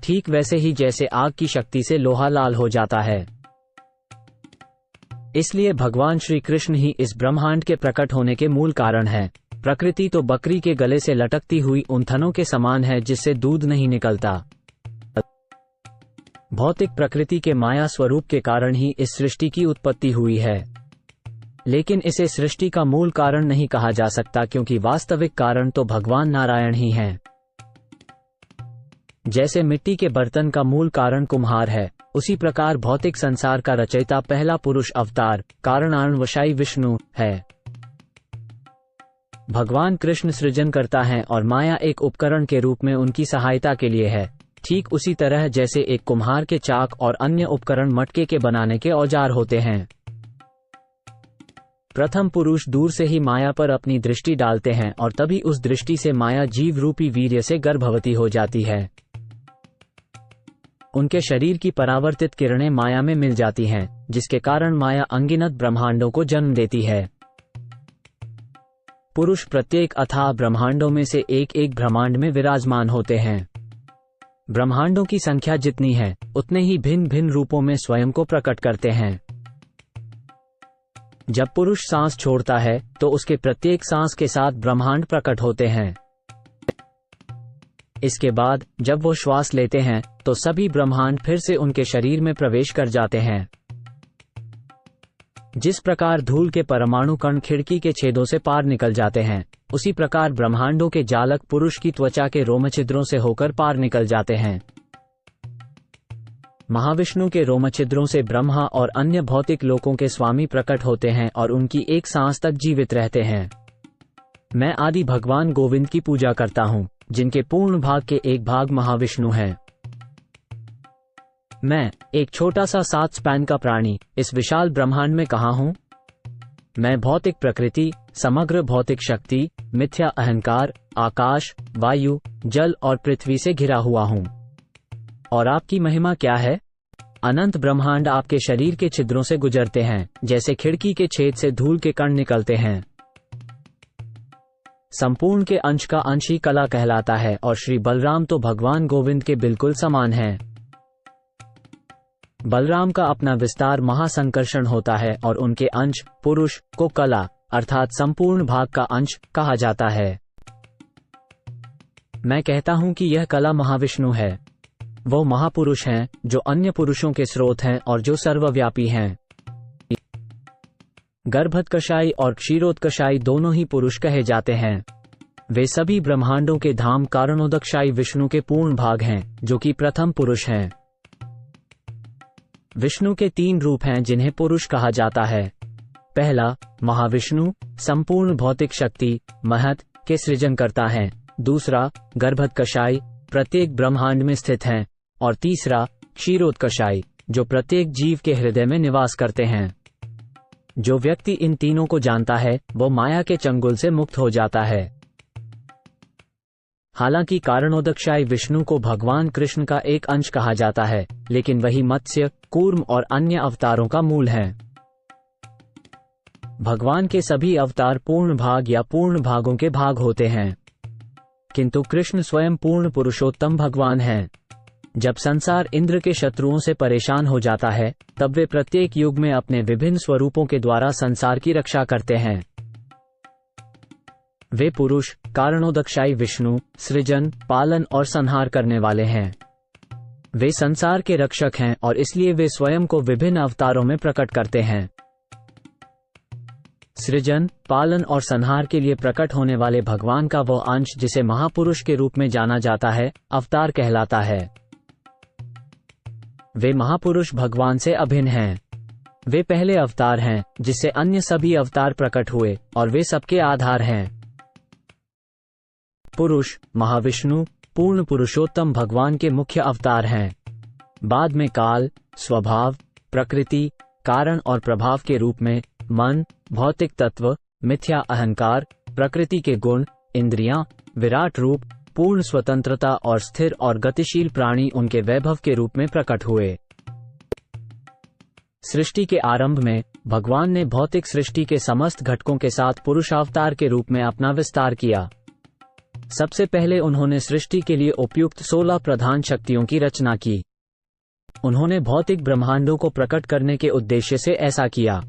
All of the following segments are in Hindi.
ठीक वैसे ही जैसे आग की शक्ति से लोहा लाल हो जाता है। इसलिए भगवान श्री कृष्ण ही इस ब्रह्मांड के प्रकट होने के मूल कारण है। प्रकृति तो बकरी के गले से लटकती हुई उन थनों के समान है जिससे दूध नहीं निकलता। भौतिक प्रकृति के माया स्वरूप के कारण ही इस सृष्टि की उत्पत्ति हुई है, लेकिन इसे सृष्टि का मूल कारण नहीं कहा जा सकता, क्योंकि वास्तविक कारण तो भगवान नारायण ही हैं। जैसे मिट्टी के बर्तन का मूल कारण कुम्हार है, उसी प्रकार भौतिक संसार का रचयिता पहला पुरुष अवतार कारणान्वशायी विष्णु है। भगवान कृष्ण सृजन करता है और माया एक उपकरण के रूप में उनकी सहायता के लिए है। ठीक उसी तरह जैसे एक कुम्हार के चाक और अन्य उपकरण मटके के बनाने के औजार होते हैं। प्रथम पुरुष दूर से ही माया पर अपनी दृष्टि डालते हैं और तभी उस दृष्टि से माया जीव रूपी वीर्य से गर्भवती हो जाती है। उनके शरीर की परावर्तित किरणें माया में मिल जाती हैं, जिसके कारण माया अनगिनत ब्रह्मांडों को जन्म देती है। पुरुष प्रत्येक अथाह ब्रह्मांडों में से एक एक ब्रह्मांड में विराजमान होते हैं। ब्रह्मांडों की संख्या जितनी है, उतने ही भिन्न भिन्न रूपों में स्वयं को प्रकट करते हैं। जब पुरुष सांस छोड़ता है तो उसके प्रत्येक सांस के साथ ब्रह्मांड प्रकट होते हैं। इसके बाद जब वो श्वास लेते हैं तो सभी ब्रह्मांड फिर से उनके शरीर में प्रवेश कर जाते हैं। जिस प्रकार धूल के परमाणु कण खिड़की के छेदों से पार निकल जाते हैं, उसी प्रकार ब्रह्मांडों के जालक पुरुष की त्वचा के रोमछिद्रों से होकर पार निकल जाते हैं। महाविष्णु के रोमछिद्रों से ब्रह्मा और अन्य भौतिक लोकों के स्वामी प्रकट होते हैं और उनकी एक सांस तक जीवित रहते हैं। मैं आदि भगवान गोविंद की पूजा करता हूँ, जिनके पूर्ण भाग के एक भाग महाविष्णु हैं। मैं एक छोटा सा 7 स्पैन का प्राणी इस विशाल ब्रह्मांड में कहाँ हूँ? मैं भौतिक प्रकृति, समग्र भौतिक शक्ति, मिथ्या अहंकार, आकाश, वायु, जल और पृथ्वी से घिरा हुआ हूँ। और आपकी महिमा क्या है? अनंत ब्रह्मांड आपके शरीर के छिद्रों से गुजरते हैं, जैसे खिड़की के छेद से धूल के कण निकलते हैं। संपूर्ण के अंश का अंश ही कला कहलाता है और श्री बलराम तो भगवान गोविंद के बिल्कुल समान हैं। बलराम का अपना विस्तार महासंकर्षण होता है और उनके अंश पुरुष को कला अर्थात संपूर्ण भाग का अंश कहा जाता है। मैं कहता हूं कि यह कला महाविष्णु है। वो महापुरुष हैं जो अन्य पुरुषों के स्रोत हैं और जो सर्वव्यापी हैं। गर्भोत्कर्षाई और क्षीरोत्कर्षाई दोनों ही पुरुष कहे जाते हैं। वे सभी ब्रह्मांडों के धाम कारणोदकशाई विष्णु के पूर्ण भाग हैं, जो कि प्रथम पुरुष हैं। विष्णु के 3 रूप हैं जिन्हें पुरुष कहा जाता है। पहला महाविष्णु संपूर्ण भौतिक शक्ति महत के सृजन करता है। दूसरा गर्भोत्कर्षाई प्रत्येक ब्रह्मांड में स्थित हैं। और तीसरा क्षीरोत्कर्षाई जो प्रत्येक जीव के हृदय में निवास करते हैं। जो व्यक्ति इन तीनों को जानता है वो माया के चंगुल से मुक्त हो जाता है। हालांकि कारणोदकशाई विष्णु को भगवान कृष्ण का एक अंश कहा जाता है, लेकिन वही मत्स्य, कूर्म और अन्य अवतारों का मूल है। भगवान के सभी अवतार पूर्ण भाग या पूर्ण भागों के भाग होते हैं, किंतु कृष्ण स्वयं पूर्ण पुरुषोत्तम भगवान हैं। जब संसार इंद्र के शत्रुओं से परेशान हो जाता है, तब वे प्रत्येक युग में अपने विभिन्न स्वरूपों के द्वारा संसार की रक्षा करते हैं। वे पुरुष कारणोदकशाई विष्णु सृजन, पालन और संहार करने वाले हैं। वे संसार के रक्षक हैं और इसलिए वे स्वयं को विभिन्न अवतारों में प्रकट करते हैं। सृजन, पालन और संहार के लिए प्रकट होने वाले भगवान का वह अंश जिसे महापुरुष के रूप में जाना जाता है, अवतार कहलाता है। वे महापुरुष भगवान से अभिन्न हैं। वे पहले अवतार हैं जिससे अन्य सभी अवतार प्रकट हुए और वे सबके आधार हैं। पुरुष महाविष्णु पूर्ण पुरुषोत्तम भगवान के मुख्य अवतार हैं। बाद में काल, स्वभाव, प्रकृति, कारण और प्रभाव के रूप में मन, भौतिक तत्व, मिथ्या अहंकार, प्रकृति के गुण, इंद्रियां, विराट रूप, पूर्ण स्वतंत्रता और स्थिर और गतिशील प्राणी उनके वैभव के रूप में प्रकट हुए। सृष्टि के आरंभ में भगवान ने भौतिक सृष्टि के समस्त घटकों के साथ पुरुषावतार के रूप में अपना विस्तार किया। सबसे पहले उन्होंने सृष्टि के लिए उपयुक्त 16 प्रधान शक्तियों की रचना की। उन्होंने भौतिक ब्रह्मांडों को प्रकट करने के उद्देश्य से ऐसा किया।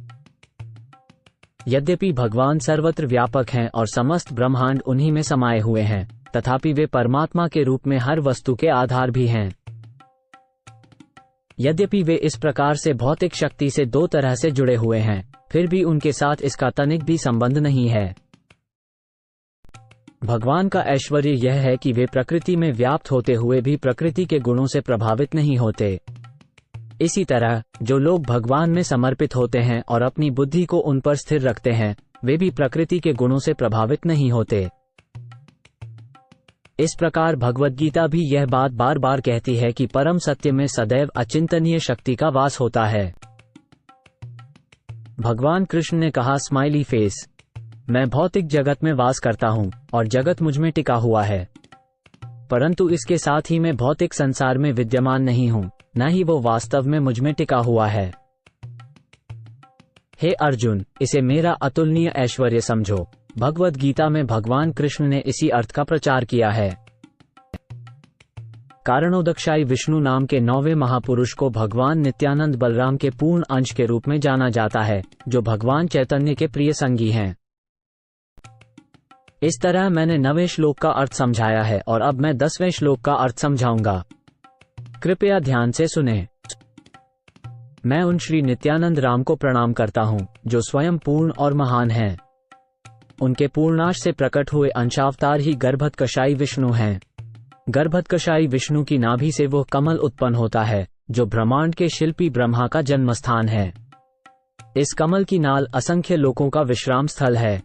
यद्यपि भगवान सर्वत्र व्यापक हैं और समस्त ब्रह्मांड उन्हीं में समाये हुए हैं, तथापि वे परमात्मा के रूप में हर वस्तु के आधार भी हैं। यद्यपि वे इस प्रकार से भौतिक शक्ति से दो तरह से जुड़े हुए हैं, फिर भी उनके साथ इसका तनिक भी संबंध नहीं है। भगवान का ऐश्वर्य यह है कि वे प्रकृति में व्याप्त होते हुए भी प्रकृति के गुणों से प्रभावित नहीं होते। इसी तरह जो लोग भगवान में समर्पित होते हैं और अपनी बुद्धि को उन पर स्थिर रखते हैं, वे भी प्रकृति के गुणों से प्रभावित नहीं होते। इस प्रकार भगवद गीता भी यह बात बार बार कहती है कि परम सत्य में सदैव अचिंतनीय शक्ति का वास होता है। भगवान कृष्ण ने कहा, स्माइली फेस, मैं भौतिक जगत में वास करता हूँ और जगत मुझ में टिका हुआ है, परंतु इसके साथ ही मैं भौतिक संसार में विद्यमान नहीं हूँ, न ही वो वास्तव में मुझ में टिका हुआ है। हे अर्जुन, इसे मेरा अतुलनीय ऐश्वर्य समझो। भगवद गीता में भगवान कृष्ण ने इसी अर्थ का प्रचार किया है। कारणोदकशायी विष्णु नाम के 9वें महापुरुष को भगवान नित्यानंद बलराम के पूर्ण अंश के रूप में जाना जाता है, जो भगवान चैतन्य के प्रिय संगी हैं। इस तरह मैंने 9वें श्लोक का अर्थ समझाया है और अब मैं 10वें श्लोक का अर्थ समझाऊंगा। कृपया ध्यान से सुने। मैं उन श्री नित्यानंद राम को प्रणाम करता हूँ, जो स्वयं पूर्ण और महान हैं। उनके पूर्णांश से प्रकट हुए अंशावतार ही गर्भोत्कशायी विष्णु हैं। गर्भोत्कशायी विष्णु की नाभि से वह कमल उत्पन्न होता है, जो ब्रह्मांड के शिल्पी ब्रह्मा का जन्म स्थान है। इस कमल की नाल असंख्य लोकों का विश्राम स्थल है।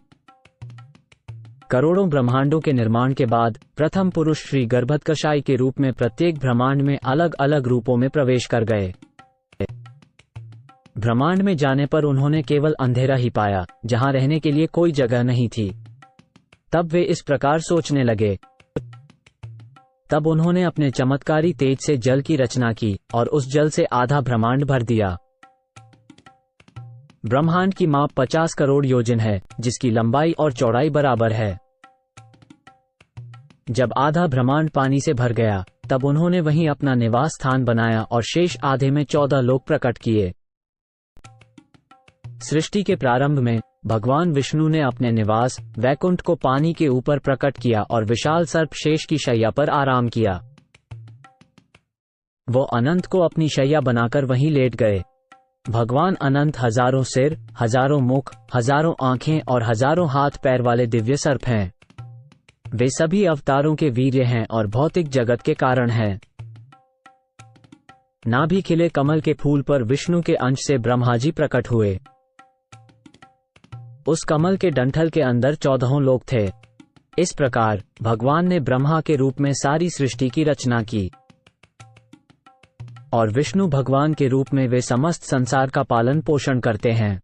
करोड़ों ब्रह्मांडों के निर्माण के बाद प्रथम पुरुष श्री गर्भोत्कशायी के रूप में प्रत्येक ब्रह्मांड में अलग अलग रूपों में प्रवेश कर गए। ब्रह्मांड में जाने पर उन्होंने केवल अंधेरा ही पाया, जहां रहने के लिए कोई जगह नहीं थी। तब वे इस प्रकार सोचने लगे। तब उन्होंने अपने चमत्कारी तेज से जल की रचना की और उस जल से आधा ब्रह्मांड भर दिया। ब्रह्मांड की माप 50 करोड़ योजन है, जिसकी लंबाई और चौड़ाई बराबर है। जब आधा ब्रह्मांड पानी से भर गया, तब उन्होंने वहीं अपना निवास स्थान बनाया और शेष आधे में 14 लोक प्रकट किए। सृष्टि के प्रारंभ में भगवान विष्णु ने अपने निवास वैकुंठ को पानी के ऊपर प्रकट किया और विशाल सर्प शेष की शैया पर आराम किया। वो अनंत को अपनी शैया बनाकर वहीं लेट गए। भगवान अनंत हजारों सिर, हजारों मुख, हजारों आंखें और हजारों हाथ पैर वाले दिव्य सर्प हैं। वे सभी अवतारों के वीर्य हैं और भौतिक जगत के कारण हैं। नाभि खिले कमल के फूल पर विष्णु के अंश से ब्रह्मा जी प्रकट हुए। उस कमल के डंठल के अंदर 14 लोक थे। इस प्रकार भगवान ने ब्रह्मा के रूप में सारी सृष्टि की रचना की और विष्णु भगवान के रूप में वे समस्त संसार का पालन पोषण करते हैं।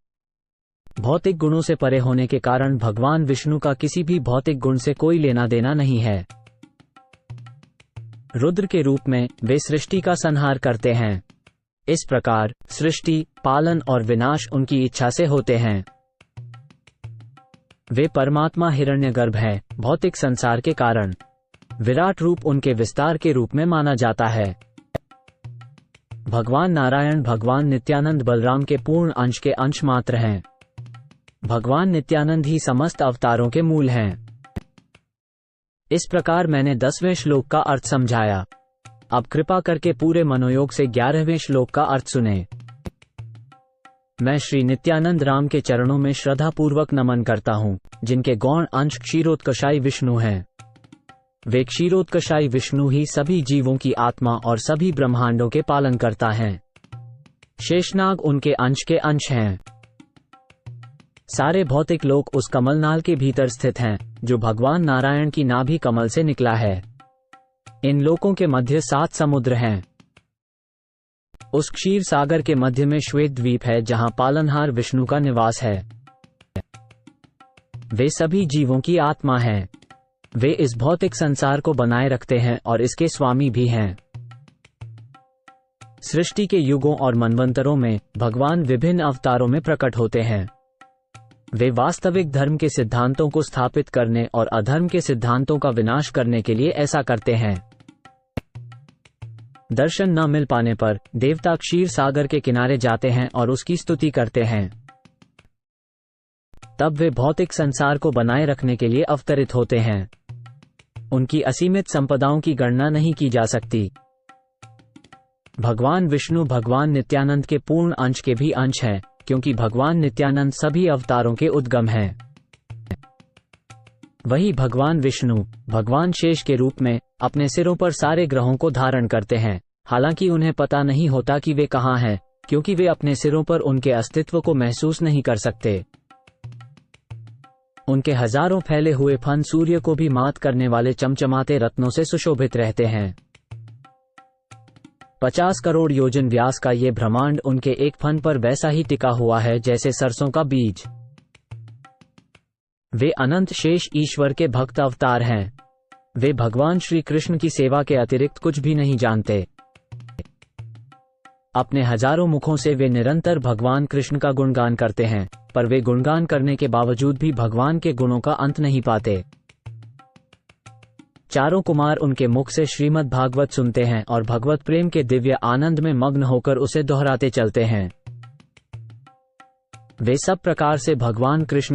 भौतिक गुणों से परे होने के कारण भगवान विष्णु का किसी भी भौतिक गुण से कोई लेना देना नहीं है। रुद्र के रूप में वे सृष्टि का संहार करते हैं। इस प्रकार सृष्टि, पालन और विनाश उनकी इच्छा से होते हैं। वे परमात्मा हिरण्यगर्भ हैं। भौतिक संसार के कारण विराट रूप उनके विस्तार के रूप में माना जाता है। भगवान नारायण भगवान नित्यानंद बलराम के पूर्ण अंश के अंश मात्र हैं। भगवान नित्यानंद ही समस्त अवतारों के मूल हैं। इस प्रकार मैंने 10वें श्लोक का अर्थ समझाया। अब कृपा करके पूरे मनोयोग से 11वें श्लोक का अर्थ सुने। मैं श्री नित्यानंद राम के चरणों में श्रद्धा पूर्वक नमन करता हूँ, जिनके गौण अंश क्षीरोत्कशायी विष्णु हैं। वे क्षीरोत्कशायी विष्णु ही सभी जीवों की आत्मा और सभी ब्रह्मांडों के पालन करता है। शेषनाग उनके अंश के अंश हैं। सारे भौतिक लोक उस कमलनाल के भीतर स्थित हैं, जो भगवान नारायण की नाभि कमल से निकला है। इन लोकों के मध्य 7 समुद्र हैं। उस क्षीर सागर के मध्य में श्वेत द्वीप है, जहां पालनहार विष्णु का निवास है। वे सभी जीवों की आत्मा हैं। वे इस भौतिक संसार को बनाए रखते हैं और इसके स्वामी भी हैं। सृष्टि के युगों और मनवंतरों में भगवान विभिन्न अवतारों में प्रकट होते हैं। वे वास्तविक धर्म के सिद्धांतों को स्थापित करने और अधर्म के सिद्धांतों का विनाश करने के लिए ऐसा करते हैं। दर्शन न मिल पाने पर देवता क्षीर सागर के किनारे जाते हैं और उसकी स्तुति करते हैं। तब वे भौतिक संसार को बनाए रखने के लिए अवतरित होते हैं। उनकी असीमित संपदाओं की गणना नहीं की जा सकती। भगवान विष्णु भगवान नित्यानंद के पूर्ण अंश के भी अंश हैं, क्योंकि भगवान नित्यानंद सभी अवतारों के उद्गम हैं। वही भगवान विष्णु भगवान शेष के रूप में अपने सिरों पर सारे ग्रहों को धारण करते हैं, हालांकि उन्हें पता नहीं होता कि वे कहाँ हैं, क्योंकि वे अपने सिरों पर उनके अस्तित्व को महसूस नहीं कर सकते। उनके हजारों फैले हुए फन सूर्य को भी मात करने वाले चमचमाते रत्नों से सुशोभित रहते हैं। 50 करोड़ योजन व्यास का ये ब्रह्मांड उनके एक फन पर वैसा ही टिका हुआ है जैसे सरसों का बीज। वे अनंत शेष ईश्वर के भक्त अवतार हैं। वे भगवान श्री कृष्ण की सेवा के अतिरिक्त कुछ भी नहीं जानते। अपने हजारों मुखों से वे निरंतर भगवान कृष्ण का गुणगान करते हैं, पर वे गुणगान करने के बावजूद भी भगवान के गुणों का अंत नहीं पाते। चारों कुमार उनके मुख से श्रीमद् भागवत सुनते हैं और भगवत प्रेम के दिव्य आनंद में मग्न होकर उसे दोहराते चलते हैं। वे सब प्रकार से भगवान कृष्ण